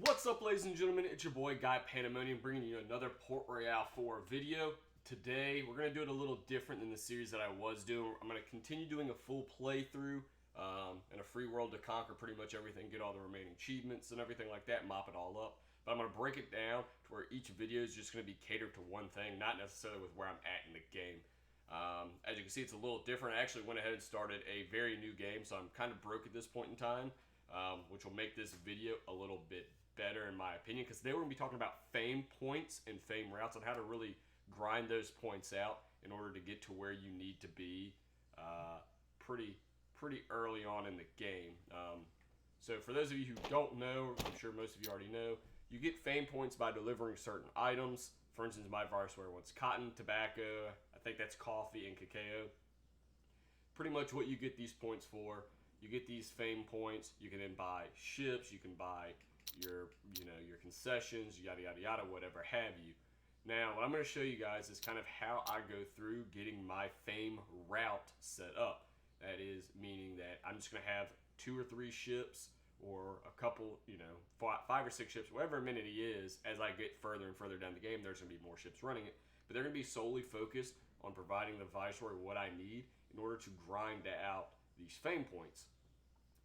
What's up, ladies and gentlemen? It's your boy Guy Pandemonium bringing you another Port Royale 4 video. Today we're going to do it a little different than the series that I was doing. I'm going to continue doing a full playthrough and a free world to conquer pretty much everything, get all the remaining achievements and everything like that, mop it all up. But I'm going to break it down to where each video is just going to be catered to one thing, not necessarily with where I'm at in the game. As you can see, it's a little different. I actually went ahead and started a very new game, so I'm kind of broke at this point in time, which will make this video a little bit better in my opinion, because they were going to be talking about fame points and fame routes on how to really grind those points out in order to get to where you need to be pretty early on in the game. So for those of you who don't know, I'm sure most of you already know, you get fame points by delivering certain items. For instance, my Viceroy wants cotton, tobacco, I think that's coffee and cacao. Pretty much what you get these points for. You get these fame points. You can then buy ships. You can buy your concessions, yada yada yada, whatever have you. Now, what I'm going to show you guys is kind of how I go through getting my fame route set up. That is meaning that I'm just going to have 2 or 3 ships, or a couple, 5 or 6 ships, whatever amenity is. As I get further and further down the game, there's going to be more ships running it, but they're going to be solely focused on providing the Viceroy what I need in order to grind out these fame points.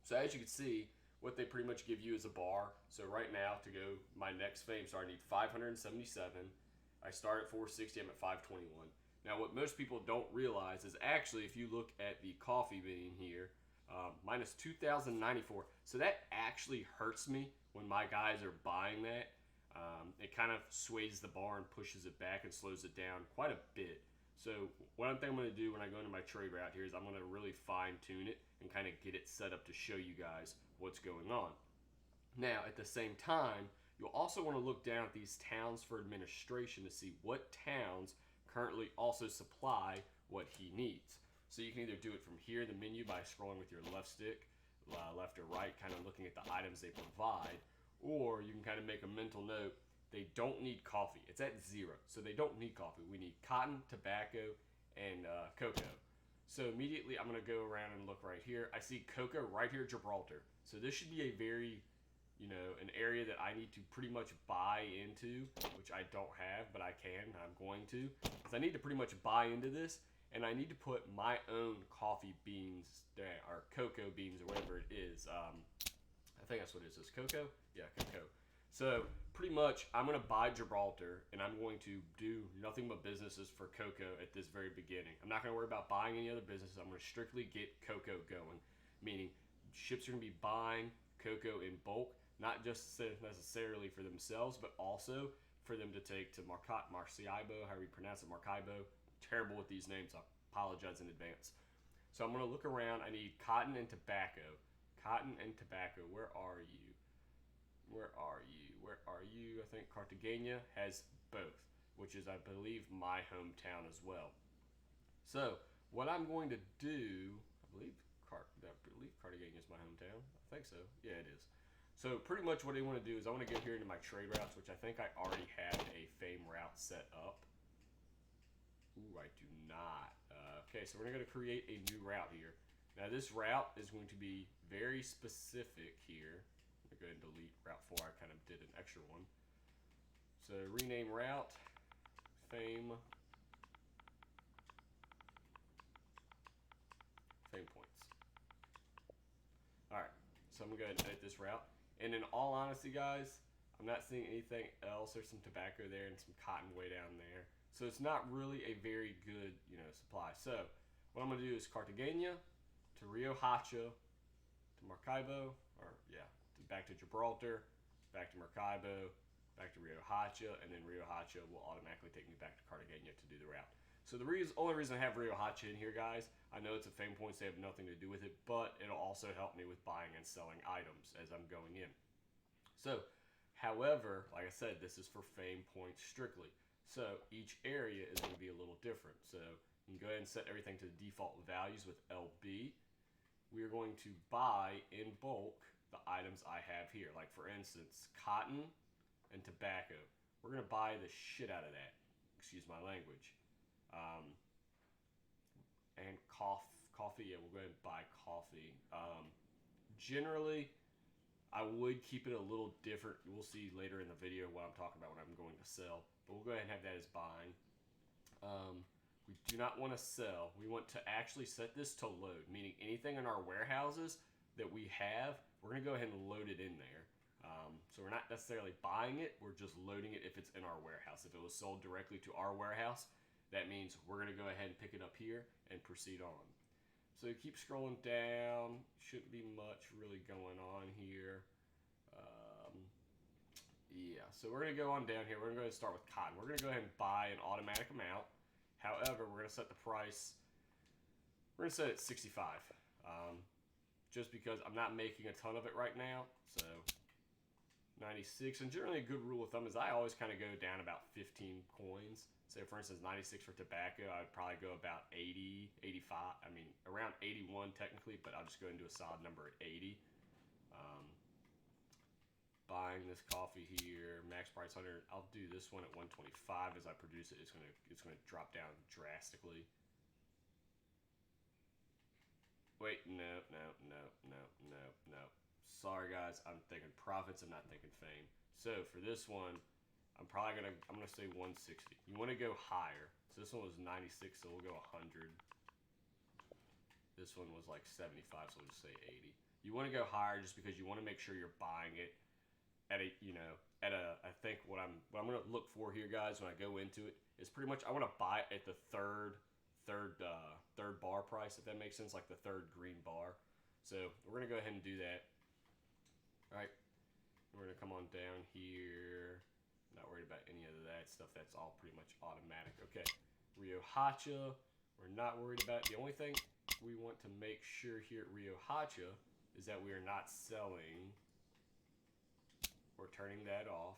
So as you can see, what they pretty much give you is a bar. So right now, to go my next fame star, I need 577. I start at 460, I'm at 521. Now, what most people don't realize is actually, if you look at the coffee bean here, minus 2,094. So that actually hurts me when my guys are buying that. It kind of sways the bar and pushes it back and slows it down quite a bit. So what I think I'm going to do when I go into my trade route here is I'm going to really fine tune it and kind of get it set up to show you guys what's going on. Now, at the same time, you'll also want to look down at these towns for administration to see what towns currently also supply what he needs. So you can either do it from here in the menu by scrolling with your left stick, left or right, kind of looking at the items they provide, or you can kind of make a mental note. They don't need coffee. It's at 0, so they don't need coffee. We need cotton, tobacco, and cocoa. So immediately I'm going to go around and look right here. I see cocoa right here, Gibraltar. So this should be a very, an area that I need to pretty much buy into, which I don't have, but I can. I'm going to. Because I need to pretty much buy into this, and I need to put my own coffee beans there, or cocoa beans, or whatever it is. I think that's what it is. Is cocoa? Yeah, cocoa. So pretty much I'm going to buy Gibraltar, and I'm going to do nothing but businesses for cocoa at this very beginning. I'm not going to worry about buying any other businesses. I'm going to strictly get cocoa going, meaning ships are going to be buying cocoa in bulk, not just necessarily for themselves, but also for them to take to Maracaibo, however you pronounce it, Maracaibo. Terrible with these names. I apologize in advance. So I'm going to look around. I need cotton and tobacco. Cotton and tobacco. Where are you? Where are you? Where are you? I think Cartagena has both, which is, I believe, my hometown as well. So what I'm going to do, I believe Cartagena is my hometown. I think so. Yeah, it is. So pretty much what I want to do is I want to go here into my trade routes, which I think I already have a fame route set up. Ooh, I do not. Okay, so we're going to create a new route here. Now this route is going to be very specific here. I'm going to go ahead and delete Route 4. I kind of did an extra one. So rename route, fame points. Alright, so I'm going to go ahead and edit this route. And in all honesty, guys, I'm not seeing anything else. There's some tobacco there and some cotton way down there. So it's not really a very good, supply. So what I'm going to do is Cartagena to Rio Hacho to Maracaibo, back to Gibraltar, back to Maracaibo, back to Rio Hacho, and then Rio Hacho will automatically take me back to Cartagena to do the route. So the only reason I have Rio Hacho in here, guys, I know it's a fame points, they have nothing to do with it, but it'll also help me with buying and selling items as I'm going in. So, however, like I said, this is for fame points strictly. So each area is going to be a little different. So you can go ahead and set everything to the default values with LB. We are going to buy in bulk the items I have here. Like, for instance, cotton and tobacco. We're going to buy the shit out of that. Excuse my language. And coffee. Yeah, we'll go ahead and buy coffee. Generally, I would keep it a little different. We'll see later in the video what I'm talking about when I'm going to sell. But we'll go ahead and have that as buying. We do not want to sell. We want to actually set this to load, meaning anything in our warehouses that we have, we're going to go ahead and load it in there. So we're not necessarily buying it, we're just loading it if it's in our warehouse. If it was sold directly to our warehouse, that means we're going to go ahead and pick it up here and proceed on. So keep scrolling down. Shouldn't be much really going on here. Yeah, so we're going to go on down here. We're going to go ahead and start with cotton. We're going to go ahead and buy an automatic amount. However, we're going to set the price, we're going to set it at 65. Just because I'm not making a ton of it right now. So 96, and generally a good rule of thumb is I always kind of go down about 15 coins. Say for instance 96 for tobacco, I'd probably go about 80, 85, I mean around 81 technically, but I'll just go and do a solid number at 80. Buying this coffee here, max price 100. I'll do this one at 125 as I produce it. It's gonna drop down drastically. Wait, no. Sorry guys, I'm thinking profits, I'm not thinking fame. So for this one, I'm gonna say 160. You want to go higher. So this one was 96, so we'll go 100. This one was like 75, so we'll just say 80. You want to go higher just because you want to make sure you're buying it at a, I think what I'm gonna look for here, guys, when I go into it is pretty much I want to buy it at the third bar price, if that makes sense, like the third green bar. So we're gonna go ahead and do that. All right, we're gonna come on down here. Not worried about any of that stuff. That's all pretty much automatic. Okay, Rio Hacha, we're not worried about. The only thing we want to make sure here at Rio Hacha is that we are not selling. We're turning that off,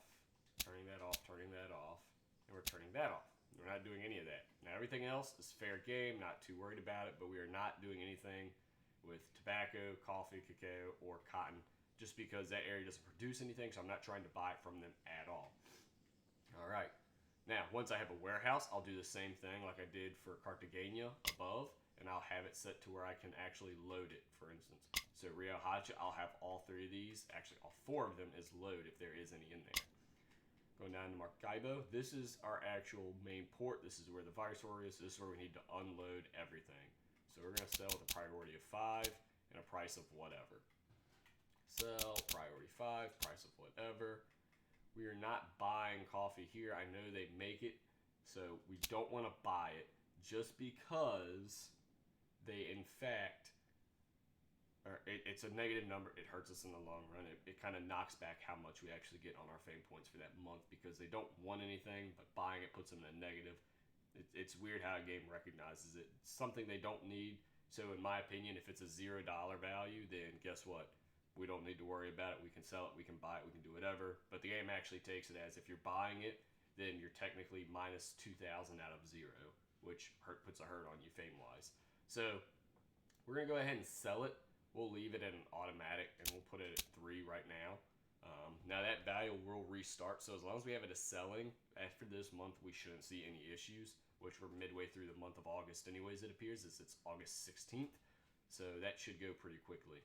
turning that off, turning that off, and we're turning that off. We're not doing any of that. Now everything else is fair game, not too worried about it, but we are not doing anything with tobacco, coffee, cacao, or cotton, just because that area doesn't produce anything, so I'm not trying to buy it from them at all. All right. Now, once I have a warehouse, I'll do the same thing like I did for Cartagena above, and I'll have it set to where I can actually load it, for instance. So Rio Hacha, I'll have all three of these, actually all four of them as load if there is any in there. Going down to Maracaibo, this is our actual main port. This is where the Viceroy is. This is where we need to unload everything. So we're going to sell with a priority of 5 and a price of whatever. Sell, priority 5, price of whatever. We are not buying coffee here. I know they make it, so we don't want to buy it just because they, in fact, it's a negative number. It hurts us in the long run. It kind of knocks back how much we actually get on our fame points for that month because they don't want anything, but buying it puts them in a negative. It's weird how a game recognizes it. It's something they don't need. So in my opinion, if it's a $0 value, then guess what? We don't need to worry about it. We can sell it, we can buy it, we can do whatever. But the game actually takes it as if you're buying it, then you're technically minus 2,000 out of 0, which puts a hurt on you fame-wise. So we're going to go ahead and sell it. We'll leave it at an automatic, and we'll put it at 3 right now. Now that value will restart, so as long as we have it as selling, after this month we shouldn't see any issues, which we're midway through the month of August anyways, it appears. It's August 16th, so that should go pretty quickly.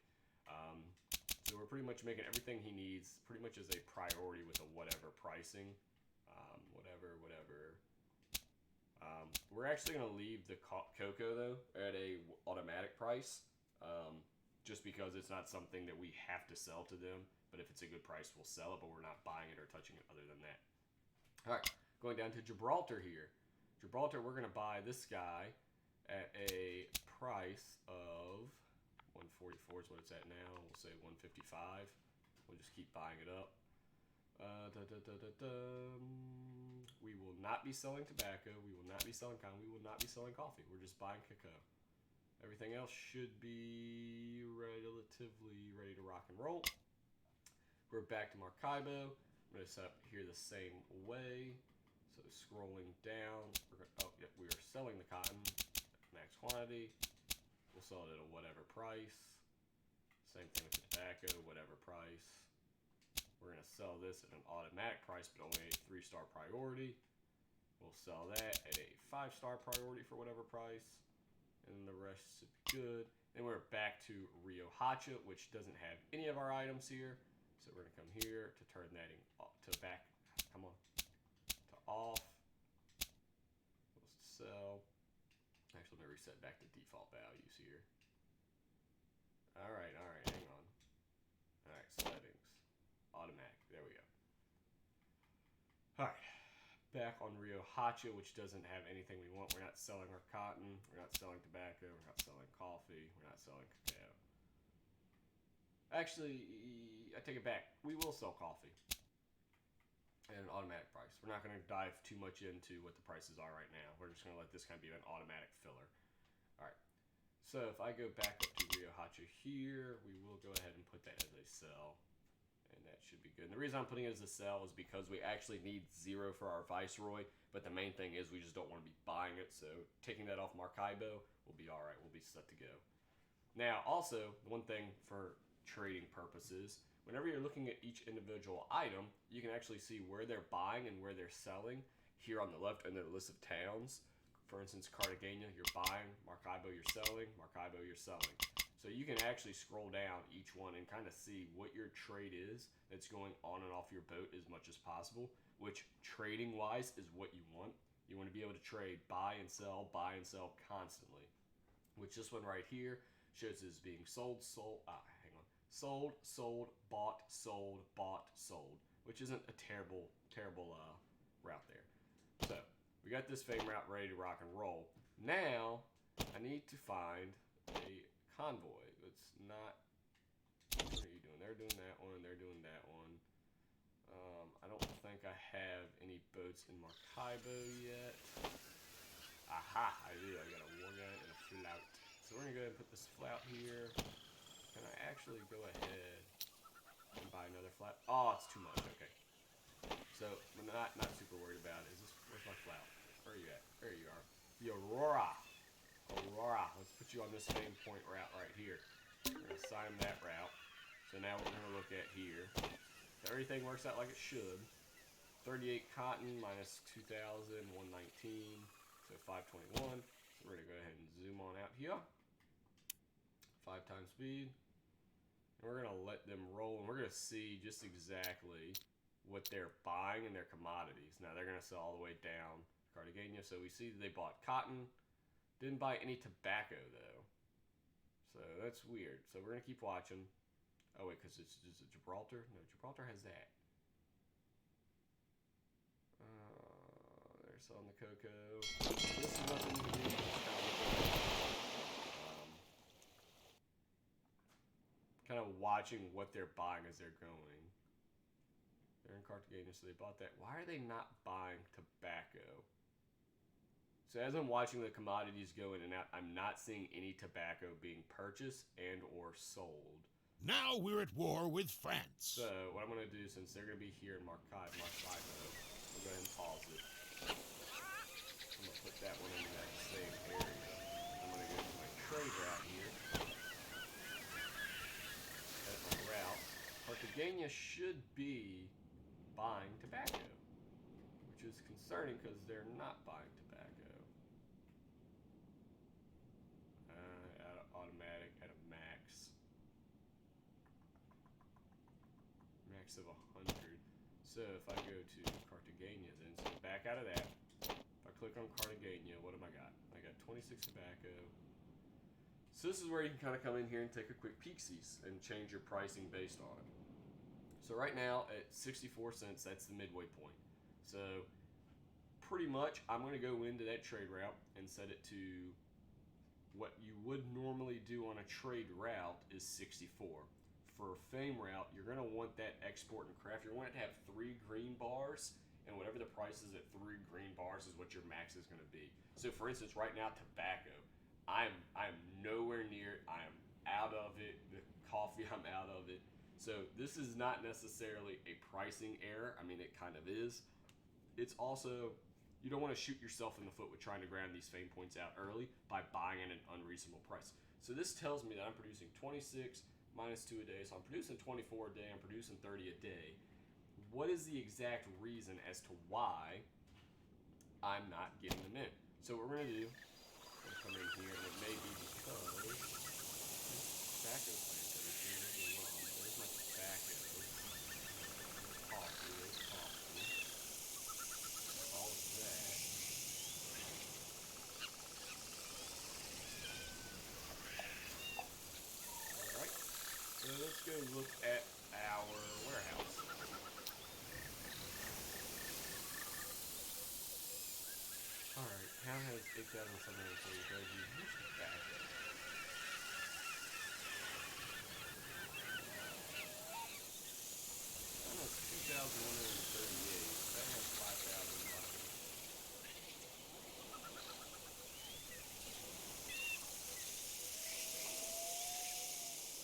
So we're pretty much making everything he needs pretty much as a priority with a whatever pricing. Whatever. We're actually going to leave the cocoa, though, at a automatic price. Just because it's not something that we have to sell to them. But if it's a good price, we'll sell it, but we're not buying it or touching it other than that. All right, going down to Gibraltar here. Gibraltar, we're going to buy this guy at a price of 144 is what it's at now. We'll say 155. We'll just keep buying it up. We will not be selling tobacco. We will not be selling cotton. We will not be selling coffee. We're just buying cacao. Everything else should be relatively ready to rock and roll. We're back to Maracaibo. I'm going to set up here the same way. So scrolling down, we are selling the cotton, max quantity. We'll sell it at a whatever price. Same thing with the tobacco, whatever price. We're going to sell this at an automatic price, but only a 3-star priority. We'll sell that at a 5-star priority for whatever price. And the rest should be good. Then we're back to Rio Hacha, which doesn't have any of our items here. So we're gonna come here to turn that to back, come on, to off. Let's sell. Actually, let me reset back to default values here. All right, hang on. All right, settings, automatic, there we go. All right, back on Rio Hacha, which doesn't have anything we want. We're not selling our cotton, we're not selling tobacco, we're not selling coffee, we're not selling cacao. Actually, I take it back. We will sell coffee at an automatic price. We're not going to dive too much into what the prices are right now. We're just going to let this kind of be an automatic filler. All right. So if I go back up to Rio Hacha here, we will go ahead and put that as a sell. And that should be good. And the reason I'm putting it as a sell is because we actually need 0 for our Viceroy. But the main thing is we just don't want to be buying it. So taking that off Maracaibo will be all right. We'll be set to go. Now, also, one thing for trading purposes, whenever you're looking at each individual item, you can actually see where they're buying and where they're selling here on the left in the list of towns. For instance, Cartagena, you're buying. Maracaibo, you're selling. Maracaibo, you're selling. So you can actually scroll down each one and kind of see what your trade is that's going on and off your boat as much as possible, which trading-wise is what you want. You want to be able to trade buy and sell constantly, which this one right here shows as being sold, bought, sold, which isn't a terrible route there. So we got this fame route ready to rock and roll. Now I need to find a convoy. It's not. What are you doing? They're doing that one. They're doing that one. I don't think I have any boats in Maracaibo yet. Aha! I do. I got a war gun and a flout. So we're gonna go ahead and put this flout here. Can I actually go ahead and buy another flout? Oh, it's too much. Okay. So I'm not super worried about it. Where's my flout? Where are you at? There you are. The Aurora. Let's put you on this fame point route right here. We're gonna assign that route. So now we're gonna look at here. If everything works out like it should. 38 cotton minus 2,000, 119. So 521. So we're gonna go ahead and zoom on out here. 5 times speed. And we're gonna let them roll, and we're gonna see just exactly what they're buying in their commodities. Now they're gonna sell all the way down Cartagena. So we see that they bought cotton. Didn't buy any tobacco though. So that's weird. So we're gonna keep watching. Oh wait, because it's just Gibraltar? No, Gibraltar has that. They're selling the cocoa. This is nothing to do. Kind of watching what they're buying as they're going. They're in Cartagena, so they bought that. Why are they not buying tobacco? So as I'm watching the commodities go in and out, I'm not seeing any tobacco being purchased and or sold. Now we're at war with France. So what I'm going to do, since they're going to be here in Maracaibo, we'll go ahead and pause it. I'm going to put that one into that same area. I'm going to go to my trade route here. That's my route. Cartagena should be buying tobacco, which is concerning because they're not buying tobacco. At automatic, at a max of 100. So if I go to Cartagena, then so back out of that. If I click on Cartagena, what have I got? I got 26 tobacco. So this is where you can kind of come in here and take a quick peek-sees and change your pricing based on it. So right now at 64 cents, that's the midway point. So pretty much I'm going to go into that trade route and set it to what you would normally do on a trade route is 64. For a fame route, you're going to want that export and craft. You're going to have 3 green bars, and whatever the price is at 3 green bars is what your max is going to be. So for instance, right now, tobacco, I'm nowhere near it. I am out of it. The coffee, I'm out of it. So this is not necessarily a pricing error. I mean, it kind of is. It's also, you don't want to shoot yourself in the foot with trying to grind these fame points out early by buying at an unreasonable price. So this tells me that I'm producing 26 minus 2 a day. So I'm producing 24 a day. I'm producing 30 a day. What is the exact reason as to why I'm not getting them in? So what we're going to do, I'm going to come in here, and it may be because tobacco plantation is wrong. Where's my tobacco? Town has 8,730 veggies. Where's tobacco? I know it's 2,138. That has 5,000 bottles.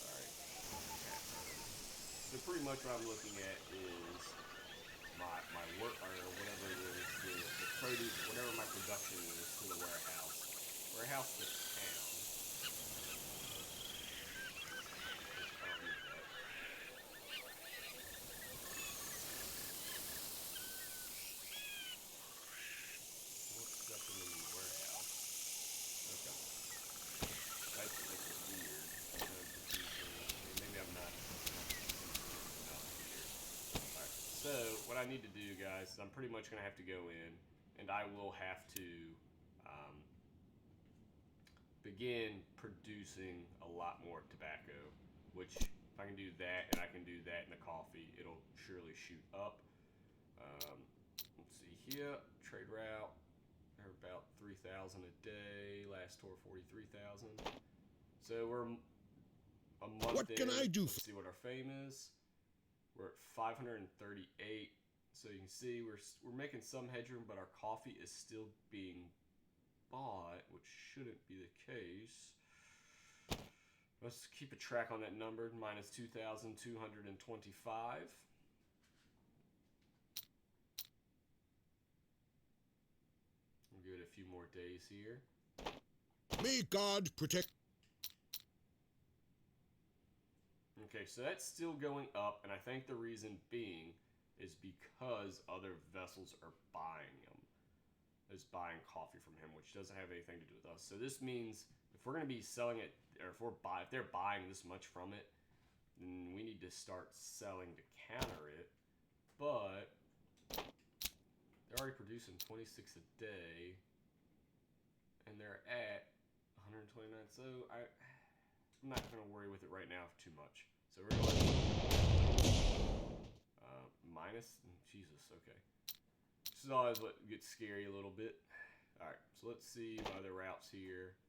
Alright. So pretty much what I'm looking at is my work or whatever it is, the produce, whatever my production is to the warehouse. Warehouse to town. Which I don't need that. What's stuff in the warehouse? Okay. That's weird. Maybe I'm not enough here. Alright. So what I need to do, guys, is I'm pretty much gonna have to go in and I will have to begin producing a lot more tobacco, which if I can do that and I can do that in the coffee, it'll surely shoot up. Let's see here, trade route, they're about 3,000 a day, last tour 43,000. So we're a month What can I do? Let's see what our fame is. We're at 538. So you can see we're making some headroom, but our coffee is still being bought, which shouldn't be the case. Let's keep a track on that number. Minus 2,225. We'll give it a few more days here. May God protect. Okay, so that's still going up, and I think the reason being is because other vessels are buying them. Is buying coffee from him, which doesn't have anything to do with us. So this means if we're going to be selling it, or if they're buying this much from it, then we need to start selling to counter it. But they're already producing 26 a day, and they're at 129. So I'm not going to worry with it right now too much. So we're going to minus. Jesus. Okay. This is always what gets scary a little bit. Alright, so let's see my other routes here.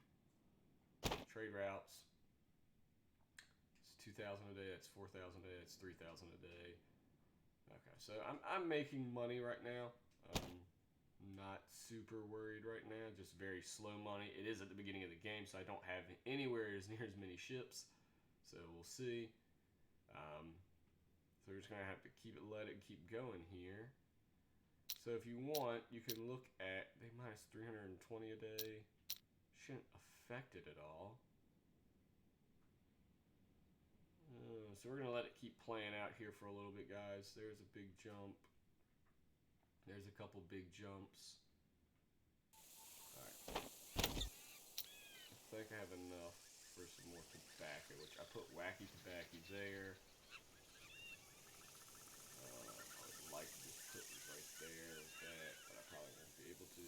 Trade routes. It's 2,000 a day, that's 4,000 a day, that's 3,000 a day. Okay, so I'm making money right now. Not super worried right now, just very slow money. It is at the beginning of the game, so I don't have anywhere as near as many ships. So we'll see. So we're just going to have to let it keep going here. So if you want, you can look at, they minus 320 a day. Shouldn't affect it at all. So we're going to let it keep playing out here for a little bit, guys. There's a big jump. There's a couple big jumps. Alright. I think I have enough for some more tobacco, which I put wacky tobacco there. I would like to just put it right there with that, but I probably won't be able to.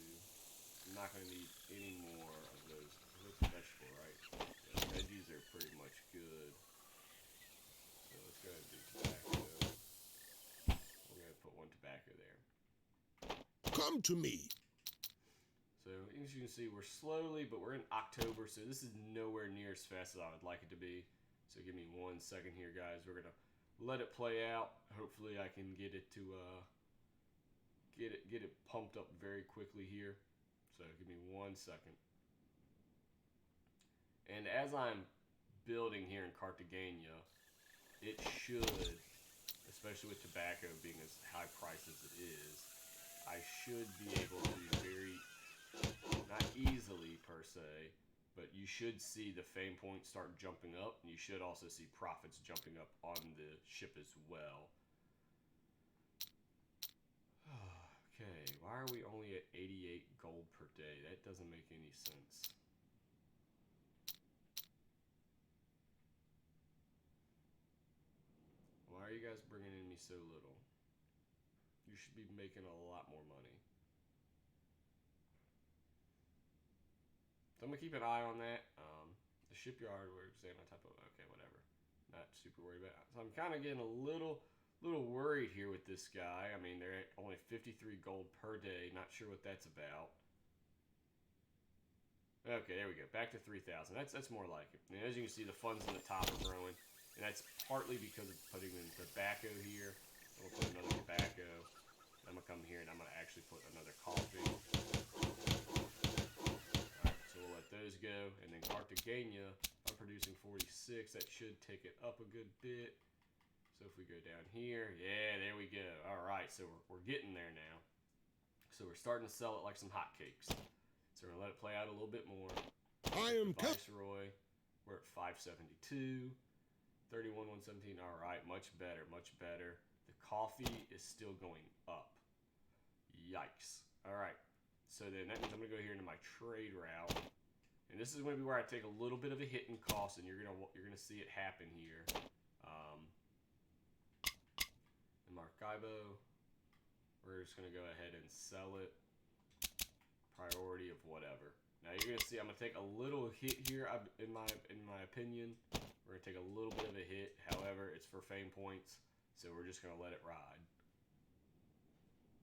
I'm not going to need any more of those. Those vegetable, right? Yeah, the veggies are pretty much good. So let's go ahead and do tobacco. We're going to put one tobacco there. Come to me. So as you can see, we're slowly, but we're in October, so this is nowhere near as fast as I would like it to be. So give me 1 second here, guys. We're going to let it play out. Hopefully I can get it to get it pumped up very quickly here. So give me 1 second. And as I'm building here in Cartagena, it should, especially with tobacco being as high priced as it is, I should be able to very, not easily per se, but you should see the fame points start jumping up, and you should also see profits jumping up on the ship as well. Okay, why are we only at 88 gold per day? That doesn't make any sense. Why are you guys bringing in me so little? You should be making a lot more money. So I'm going to keep an eye on that. The shipyard, we're saying on top of, okay, whatever. Not super worried about it. So I'm kind of getting a little worried here with this guy. I mean, they're at only 53 gold per day. Not sure what that's about. Okay, there we go. Back to 3,000. That's more like it. And as you can see, the funds in the top are growing, and that's partly because of putting in tobacco here. I'm gonna put another tobacco. I'm gonna come here and I'm gonna actually put another coffee. Alright, so we'll let those go. And then Cartagena, I'm producing 46. That should take it up a good bit. So if we go down here, yeah, there we go. Alright, so we're getting there now. So we're starting to sell it like some hotcakes. So we're gonna let it play out a little bit more. I am Viceroy. We're at 572. 31,117. Alright, much better, much better. The coffee is still going up. Yikes. Alright. So then that means I'm gonna go here into my trade route. And this is gonna be where I take a little bit of a hit in cost, and you're gonna see it happen here. In Maracaibo, we're just gonna go ahead and sell it. Priority of whatever. Now you're gonna see I'm gonna take a little hit here. In my opinion, we're gonna take a little bit of a hit. However, it's for fame points, so we're just gonna let it ride.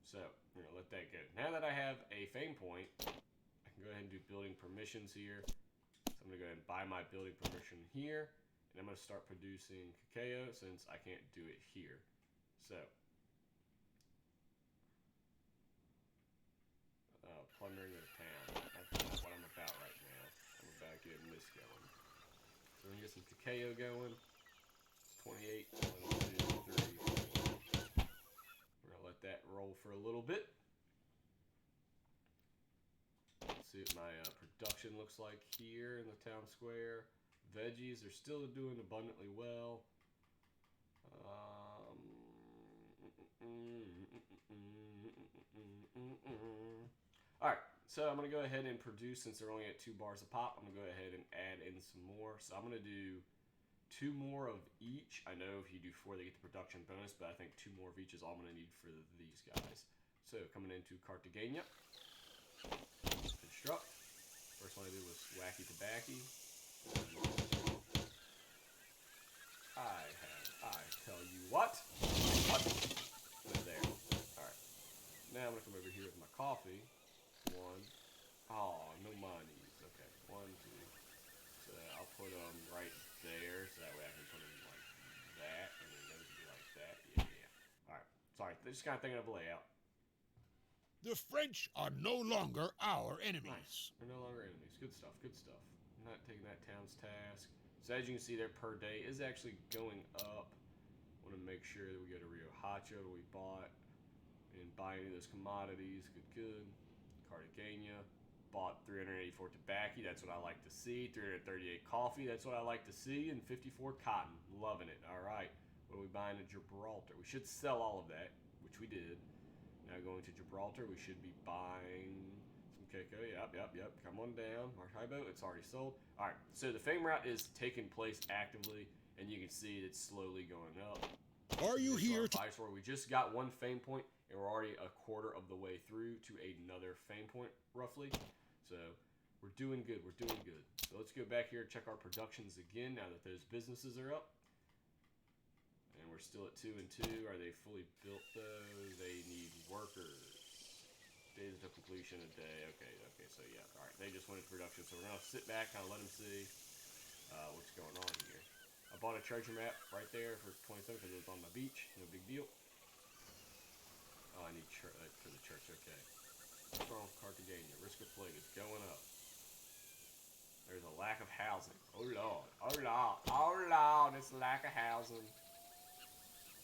So we're gonna let that go. Now that I have a fame point, I can go ahead and do building permissions here. So I'm gonna go ahead and buy my building permission here, and I'm gonna start producing cacao since I can't do it here. So plundering of the town. That's not what I'm about right now. I'm about getting this going. So we're gonna get some cacao going. 28, 1, 2, 3, 4. We're gonna let that roll for a little bit. Let's see what my production looks like here in the town square. Veggies are still doing abundantly well. Alright, so I'm going to go ahead and produce, since they're only at 2 bars a pop, I'm going to go ahead and add in some more. So I'm going to do 2 more of each. I know if you do 4, they get the production bonus, but I think 2 more of each is all I'm going to need for these guys. So coming into Cartagena, construct. First one I did was Wacky Tobacco. I tell you what. There. Alright. Now I'm going to come over here with my coffee. 1. Oh, no monies. Okay. 1, 2. So I'll put them right there. So that way I can put them like that. And then those will be like that. Yeah. Alright. Sorry. Just kind of thinking of a layout. The French are no longer our enemies. Nice. They're no longer enemies. Good stuff. Good stuff. I'm not taking that town's task. So as you can see, their per day is actually going up. Want to make sure that we go to Rio Hacho that we bought and buy any of those commodities. Good. Cartagena. Bought 384 tobacco. That's what I like to see. 338 coffee. That's what I like to see. And 54 cotton. Loving it. All right. What are we buying in Gibraltar? We should sell all of that, which we did. Now going to Gibraltar, we should be buying some cacao. Yep. Come on down. Maracaibo, it's already sold. All right, so the fame route is taking place actively, and you can see it's slowly going up. Are you here? Viceroy, we just got 1 fame point, and we're already a quarter of the way through to another fame point, roughly. So we're doing good. So let's go back here and check our productions again now that those businesses are up. And we're still at 2 and 2. Are they fully built though? They need workers. Days of completion a day. Okay. So yeah. All right. They just went into production. So we're gonna sit back, kind of let them see what's going on here. I bought a treasure map right there for 27 because it was on my beach. No big deal. Oh, I need for the church. Okay. What's wrong with Cartagena? Risk of plague is going up. There's a lack of housing. Oh Lord. It's a lack of housing.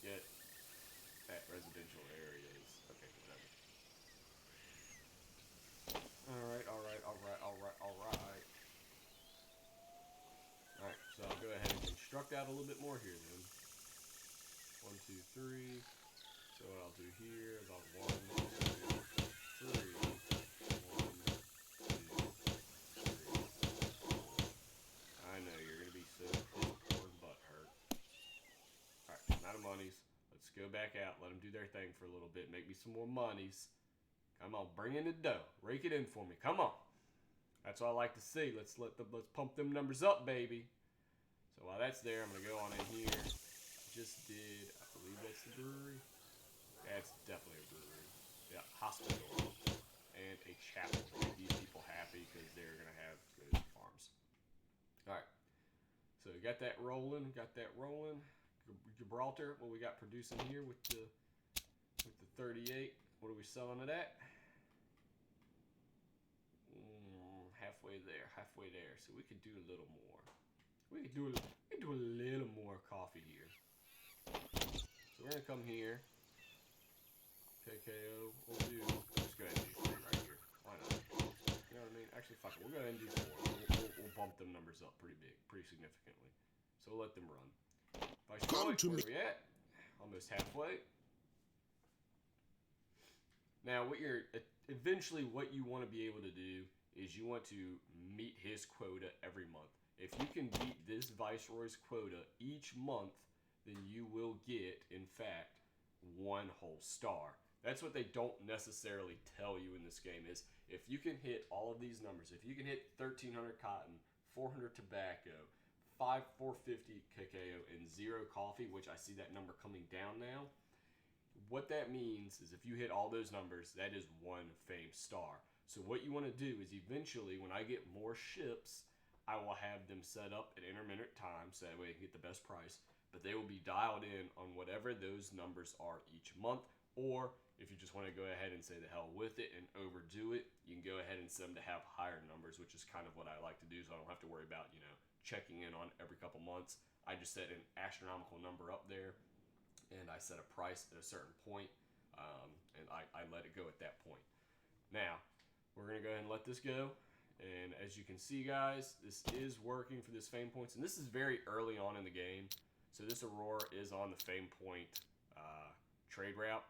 Get that residential areas. Okay, whatever. Alright. Alright, so I'll go ahead and construct out a little bit more here then. 1, 2, 3. So what I'll do here is I'll 1, 2, 3. 1, 2, 3. I know you're gonna be so poor butt hurt. Alright, amount of monies. Let's go back out. Let them do their thing for a little bit. Make me some more monies. Come on, bring in the dough. Rake it in for me. Come on. That's what I like to see. Let's pump them numbers up, baby. So while that's there, I'm gonna go on in here. Just did, I believe that's the brewery. That's definitely a brewery. Yeah, hospital and a chapel to make these people happy because they're gonna have So got that rolling, Gibraltar, what we got producing here with the 38. What are we selling it at? Halfway there. So we could do a little more. We could do a little more coffee here. So we're gonna come here. KKO. We'll do. Let's go ahead and do 3 right here. Why not? You know what I mean? Actually, fuck it. We'll go ahead and do 4. We'll bump them numbers up pretty significantly. So we'll let them run. Viceroy, where we at? Almost halfway. Now, eventually what you want to be able to do is you want to meet his quota every month. If you can beat this Viceroy's quota each month, then you will get, in fact, 1 whole star. That's what they don't necessarily tell you in this game is if you can hit all of these numbers, if you can hit 1,300 cotton, 400 tobacco, 450 cacao, and 0 coffee, which I see that number coming down now, what that means is if you hit all those numbers, that is 1 fame star. So what you want to do is eventually, when I get more ships, I will have them set up at intermittent times, so that way I can get the best price. But they will be dialed in on whatever those numbers are each month. Or if you just want to go ahead and say the hell with it and overdo it, you can go ahead and set them to have higher numbers, which is kind of what I like to do, so I don't have to worry about, checking in on every couple months. I just set an astronomical number up there, and I set a price at a certain point, and I let it go at that point. Now, we're going to go ahead and let this go. And as you can see, guys, this is working for this fame points. And this is very early on in the game. So this Aurora is on the fame point trade route.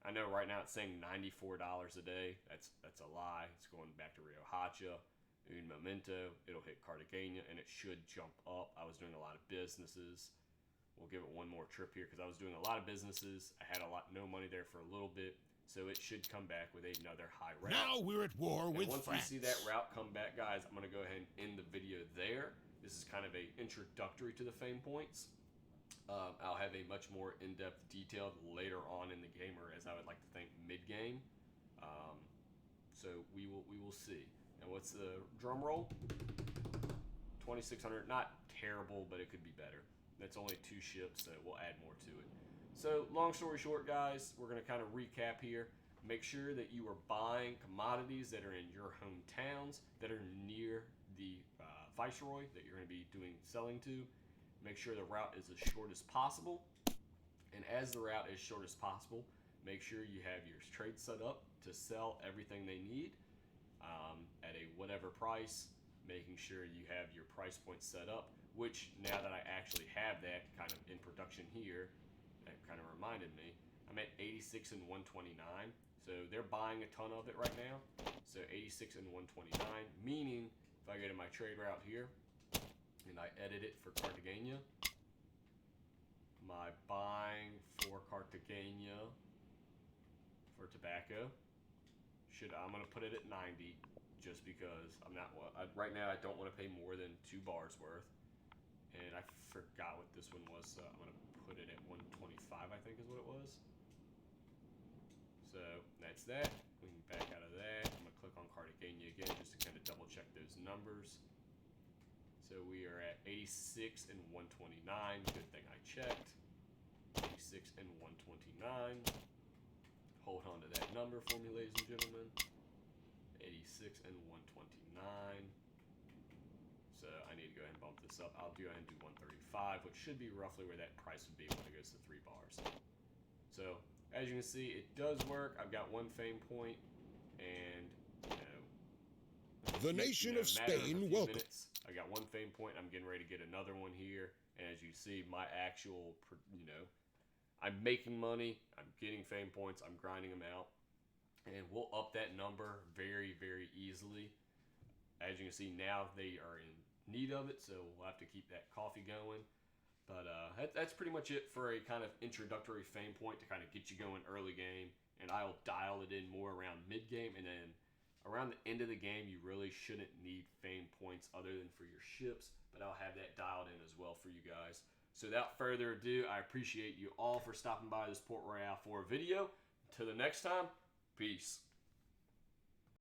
I know right now it's saying $94 a day. That's a lie. It's going back to Rio Hacha, Un Momento. It'll hit Cartagena, and it should jump up. I was doing a lot of businesses. We'll give it one more trip here because I was doing a lot of businesses. I had no money there for a little bit. So it should come back with another high route. Now we're at war with once France. we see that route come back, guys, I'm going to go ahead and end the video there. This is kind of a introductory to the fame points. I'll have a much more in-depth detailed later on in the game, or as I would like to think, mid-game. So we will see. Now what's the drum roll? 2,600. Not terrible, but it could be better. That's only 2 ships, so we'll add more to it. So, long story short, guys, we're going to kind of recap here. Make sure that you are buying commodities that are in your hometowns, that are near the Viceroy that you're going to be selling to. Make sure the route is as short as possible. And as the route is short as possible, make sure you have your trade set up to sell everything they need at a whatever price, making sure you have your price point set up, which now that I actually have that kind of in production here, that kind of reminded me, I'm at 86 and 129. So they're buying a ton of it right now. So 86 and 129, meaning if I go to my trade route here and I edit it for Cartagena, my buying for Cartagena for tobacco I'm going to put it at 90 just because right now I don't want to pay more than 2 bars worth. And I forgot what this one was, so I'm going to put it at 125, I think is what it was. So that's that. We can back out of that. I'm going to click on Cartagena again just to kind of double check those numbers. So we are at 86 and 129. Good thing I checked. 86 and 129. Hold on to that number for me, ladies and gentlemen. 86 and 129. So I need to go ahead and bump this up. I'll go ahead and do 135, which should be roughly where that price would be when it goes to 3 bars. So as you can see, it does work. I've got 1 fame point, and the nation of Spain welcome. I got 1 fame point. I'm getting ready to get another one here, and as you see, my actual, I'm making money. I'm getting fame points. I'm grinding them out, and we'll up that number very, very easily. As you can see, now they are in need of it, so we'll have to keep that coffee going. But that's pretty much it for a kind of introductory fame point to kind of get you going early game, and I'll dial it in more around mid game, and then around the end of the game, you really shouldn't need fame points other than for your ships, but I'll have that dialed in as well for you guys. So without further ado, I appreciate you all for stopping by this Port Royale 4 video. Until the next time, peace.